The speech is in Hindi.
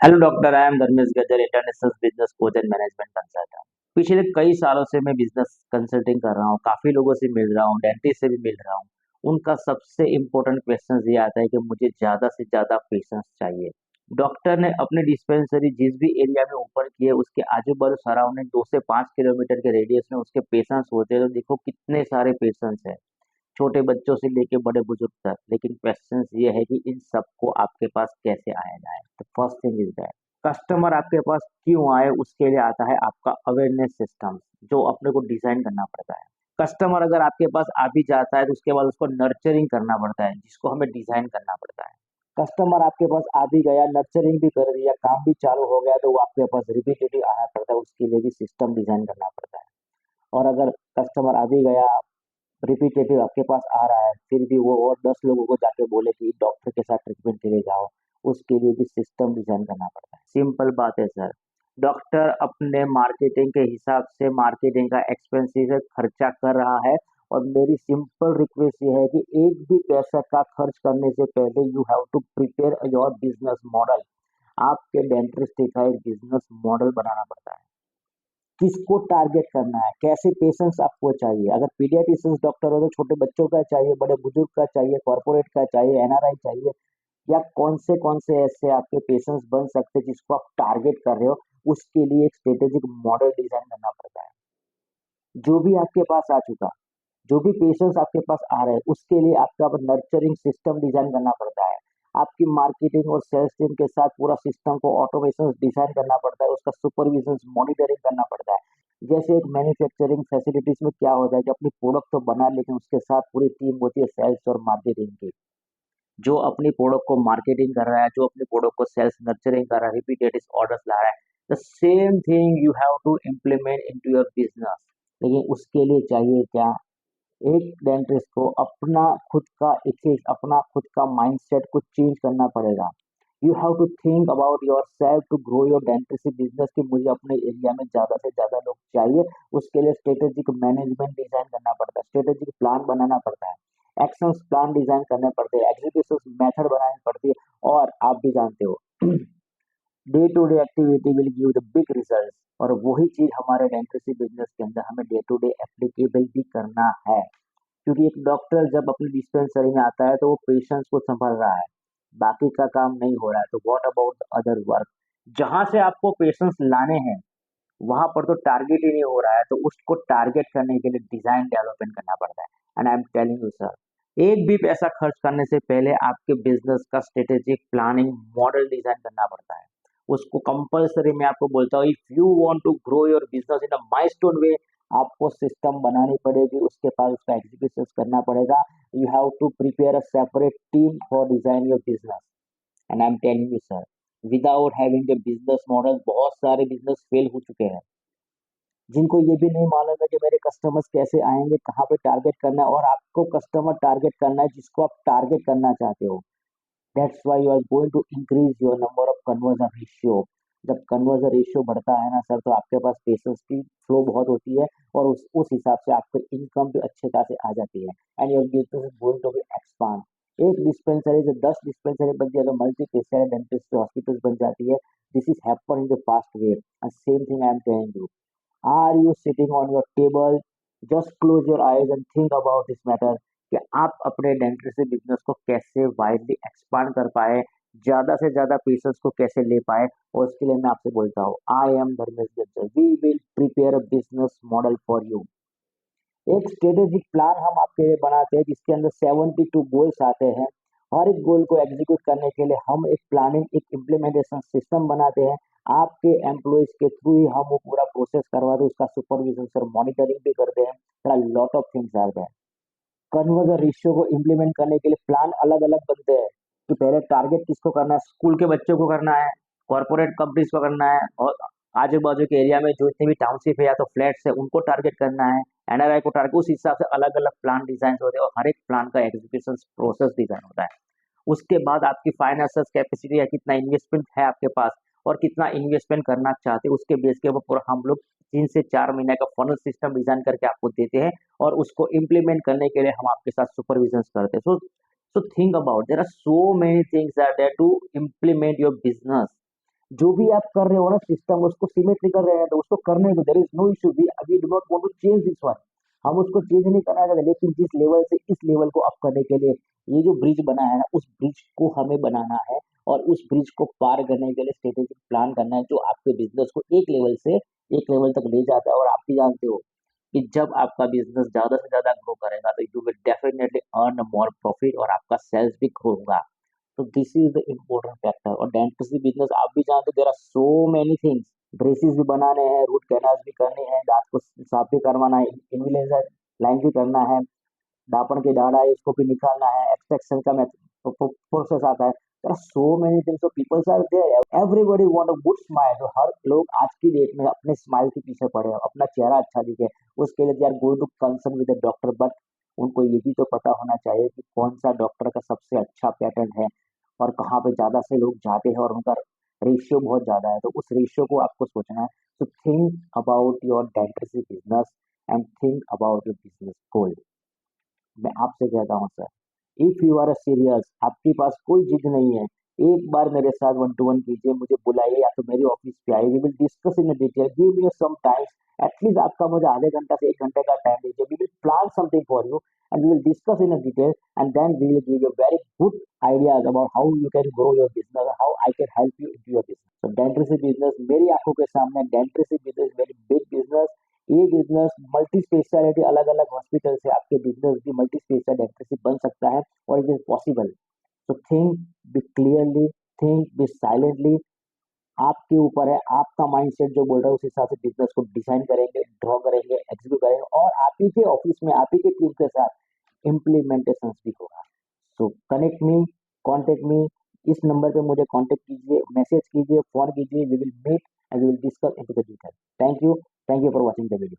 Hello doctor, I am Dharmesh Gajar, international business coach and management consultant. पिछले कई सालों से मैं बिजनेस कंसल्टिंग कर रहा हूँ, काफी लोगों से मिल रहा हूँ, डेंटिस्ट से भी मिल रहा हूँ। उनका सबसे इम्पोर्टेंट क्वेश्चन ये आता है कि मुझे ज्यादा से ज्यादा पेशेंस चाहिए। डॉक्टर ने अपनी डिस्पेंसरी जिस भी एरिया में ओपन की है उसके आजू बाजू सराउंडिंग 2 से 5 किलोमीटर के रेडियस में उसके पेशेंस होते हैं, तो देखो कितने सारे पेशेंस है, छोटे बच्चों से लेके बड़े बुजुर्ग तक। लेकिन क्वेश्चन ये है कि इन सबको आपके पास कैसे आया जाए। तो first thing is that customer आपके पास क्यों आए, उसके लिए आता है आपका अवेयरनेस सिस्टम, जो अपने को डिजाइन करना पड़ता है। कस्टमर अगर आपके पास आ भी जाता है तो उसके बाद उसको नर्चरिंग करना पड़ता है, जिसको हमें डिजाइन करना पड़ता है। कस्टमर आपके पास आ भी गया, नर्चरिंग भी कर दिया, काम भी चालू हो गया, तो वो आपके पास रिपीटेटिव आना पड़ता है, उसके लिए भी सिस्टम डिजाइन करना पड़ता है। और अगर कस्टमर आ भी गया, रिपीटेटिव आपके पास आ रहा है, फिर भी वो और 10 लोगों को जाके बोले कि डॉक्टर के साथ ट्रीटमेंट के लिए जाओ, उसके लिए भी सिस्टम डिजाइन करना पड़ता है। सिंपल बात है सर। डॉक्टर अपने मार्केटिंग के हिसाब से मार्केटिंग का एक्सपेंसिव खर्चा कर रहा है, और मेरी सिंपल रिक्वेस्ट ये है कि एक भी पैसा का खर्च करने से पहले you have to prepare your business model. आपके डेंटिस्ट का एक बिजनेस मॉडल बनाना पड़ता है। किसको टारगेट करना है, कैसे पेशेंट्स आपको चाहिए। अगर पीडियाट्रिशियंस डॉक्टर हो तो छोटे बच्चों का चाहिए, बड़े बुजुर्ग का चाहिए, कॉर्पोरेट का चाहिए, एनआरआई चाहिए, या कौन से ऐसे आपके पेशेंट्स बन सकते हैं जिसको आप टारगेट कर रहे हो। उसके लिए एक स्ट्रेटेजिक मॉडल डिजाइन करना पड़ता है। जो भी आपके पास आ चुका, जो भी पेशेंट्स आपके पास आ रहे हैं, उसके लिए आपका नर्चरिंग सिस्टम डिजाइन करना पड़ता है। आपकी मार्केटिंग और सेल्स टीम के साथ पूरा सिस्टम को ऑटोमेशन डिजाइन करना पड़ता है, उसका सुपरविजन मॉनिटरिंग करना पड़ता है। जैसे एक मैन्युफैक्चरिंग फैसिलिटीज में क्या होता है कि अपनी प्रोडक्ट तो बना, लेकिन उसके साथ पूरी टीम होती है सेल्स और मार्केटिंग की, जो अपनी प्रोडक्ट को मार्केटिंग कर रहा है, जो अपनी प्रोडक्ट को सेल्स नर्चरिंग कर रहा है, रिपीटेड ऑर्डर्स ला रहा है। The same thing you have to implement into your business. लेकिन उसके लिए चाहिए क्या? एक डेंटिस्ट को अपना खुद का एथिक्स, अपना खुद का माइंडसेट को चेंज करना पड़ेगा। You have to think about yourself to grow your dentistry business, कि मुझे अपने एरिया में ज्यादा से ज्यादा लोग चाहिए। उसके लिए स्ट्रेटेजिक मैनेजमेंट डिजाइन करना पड़ता है, स्ट्रेटेजिक प्लान बनाना पड़ता है, एक्शन प्लान डिजाइन करने पड़ते हैं, एग्जीक्यूशन मेथड बनानी पड़ती है। और आप भी जानते हो day to day activity will give the big result. और वही चीज हमारे डेंटिस्ट्री बिजनेस के अंदर हमें डे टू डे एप्लीकेबल भी करना है। क्योंकि एक डॉक्टर जब अपनी डिस्पेंसरी में आता है तो वो पेशेंट्स को संभाल रहा है, बाकी का काम नहीं हो रहा है। तो व्हाट अबाउट अदर वर्क? जहां से आपको पेशेंट्स लाने हैं वहां पर तो टारगेट ही नहीं हो रहा है, तो उसको टारगेट करने के लिए डिजाइन डेवलपमेंट करना पड़ता है। And I am telling you sir, एक भी पैसा खर्च करने से पहले आपके बिजनेस का स्ट्रेटेजिक प्लानिंग मॉडल डिजाइन करना पड़ता है। उसको कंपलसरी मैं आपको बोलता हूँ, if you want to grow your business in a milestone way, आपको सिस्टम बनानी पड़ेगी, उसके बाद उसका एग्जीक्यूशन करना पड़ेगा। You have to prepare a separate team for design your business. And I am telling you sir, without having a business model बहुत सारे बिजनेस फेल हो चुके हैं, जिनको ये भी नहीं मालूम है कि मेरे कस्टमर्स कैसे आएंगे, कहाँ पे टारगेट करना है। और आपको कस्टमर टारगेट करना है जिसको आप टारगेट करना चाहते हो। That's why you are going to increase your number of conversion ratio. जब कन्वर्जन रेशियो बढ़ता है ना सर, तो आपके पास पेशेंट्स की फ्लो बहुत होती है, और उस हिसाब से आपको इनकम भी अच्छे खासे आ जाती है। And your business is going to be expand. एक डिस्पेंसरी से 10 डिस्पेंसरी बन जाए तो मल्टी स्पेशलिटी डेंटिस्ट हॉस्पिटल बन जाती है। This is happen in the past way, and same thing I am telling you. Are you sitting on your table? Just close your eyes and think about this matter, कि आप अपने डेंटिस्ट्री बिजनेस को कैसे वाइडली एक्सपांड कर पाए, ज्यादा से ज्यादा पेशेंट्स को कैसे ले पाए। और उसके लिए मैं आपसे बोलता हूँ, I am Dharmesh Gajjar, we will prepare a business model for you. एक स्ट्रेटेजिक प्लान हम आपके लिए बनाते हैं जिसके अंदर 72 गोल्स आते हैं। हर एक गोल को एग्जीक्यूट करने के लिए हम एक प्लानिंग, एक इम्प्लीमेंटेशन सिस्टम बनाते हैं। आपके एम्प्लॉयज के थ्रू ही हम वो पूरा प्रोसेस करवाते हैं, उसका सुपरविजन और मॉनिटरिंग भी करते हैं। Lot of things are there. Conversion ratio को इम्प्लीमेंट करने के लिए प्लान अलग अलग बनते हैं, कि पहले टारगेट किसको करना है, स्कूल के बच्चों को करना है, कॉर्पोरेट कंपनीज को करना है, और आजू बाजू के एरिया में जो इतने भी टाउनशिप है या तो फ्लैट्स है उनको टारगेट करना है, एनआरआई को टारगेट। उस हिसाब से अलग अलग प्लान डिजाइन होते हैं, और हर एक प्लान का एग्जीक्यूशन प्रोसेस डिजाइन होता है। उसके बाद आपकी फाइनेंशियल कैपेसिटी है, कितना इन्वेस्टमेंट है आपके पास, और कितना इन्वेस्टमेंट करना चाहते हैं, उसके बेस के ऊपर हम लोग 3 से 4 महीने का फनल सिस्टम डिजाइन करके आपको देते हैं। और उसको इम्प्लीमेंट करने के लिए हम आपके साथ सुपरविजन करते हैं। So think about, there are so many things are there to implement your business. जो भी आप कर रहे हो ना सिस्टम उसको सिमेट्री कर रहे हैं तो उसको करने दो, there is no issue, we do not want to change this one. हम उसको चेंज नहीं करना चाहते, लेकिन जिस लेवल से इस लेवल को अप करने के लिए ये जो ब्रिज बना है ना उस ब्रिज को हमें बनाना है, और उस ब्रिज को पार करने के लिए स्ट्रेटेजिक प्लान करना है जो आपके बिजनेस को एक लेवल से एक लेवल तक ले जाता है। और आप भी जानते हो कि जब आपका बिजनेस ज्यादा से ज्यादा ग्रो करेगा तो you will definitely earn more profit और आपका सेल्स भी ग्रो होगा। तो this is the important factor. और डेंटिस्ट्री बिजनेस आप भी जानते हो there are so many things, braces भी बनाने हैं, रूट कैनाल्स भी करने हैं, दांत को साफ भी करवाना है, इन्विलेशन लाइन भी करना है, दापण की दाढ़ा है उसको भी निकालना है, एक्सट्रैक्शन का प्रोसेस आता है। There are so many things, so peoples are there, everybody want a good smile. तो हर लोग आज की डेट में अपने स्माइल के पीछे पड़े हैं, अपना चेहरा अच्छा दिखे, उसके लिए they are going to concern with the doctor. But उनको ये भी तो पता होना चाहिए कि कौन सा डॉक्टर का सबसे अच्छा पैटर्न है और कहाँ पे ज्यादा से लोग जाते हैं और उनका रेशियो बहुत ज्यादा है, तो उस रेशियो को आपको सोचना है। तो think about your dentistry business and think about your business goal. मैं आपसे कहता हूँ sir, if you are serious, आपके पास कोई जिद नहीं है, एक बार मेरे साथ वन टू वन कीजिए, मुझे बुलाइए या तो मेरे ऑफिस पे आइए, we will discuss in detail, give me some times, at least आपका मुझे आधे घंटा से एक घंटे का टाइम दीजिए, we will plan something for you and we will discuss in detail and then we will give you very good ideas about how you can grow your business, how I can help you in your business. तो डेंटिस्ट्री बिजनेस मेरी आंखों के सामने, dentistry business very big business. ये बिजनेस मल्टी स्पेशलिटी, अलग अलग हॉस्पिटल से आपके बिजनेस भी मल्टी स्पेशल डेंटिस्ट्री बन सकता है, और इट इज पॉसिबल। तो think be clearly, think be silently, आपके ऊपर है, आपका माइंडसेट जो बोल रहा है उस हिसाब से बिजनेस को डिजाइन करेंगे, ड्रॉ करेंगे, एग्जीक्यूट करेंगे, और आप ही के ऑफिस में आप ही के टीम के साथ इम्प्लीमेंटेशन भी होगा। सो कनेक्ट मी, कॉन्टेक्ट मी, इस नंबर पे मुझे कॉन्टेक्ट कीजिए, मैसेज कीजिए, फोन कीजिए, we will meet and we will discuss into the detail. Thank you for watching the video.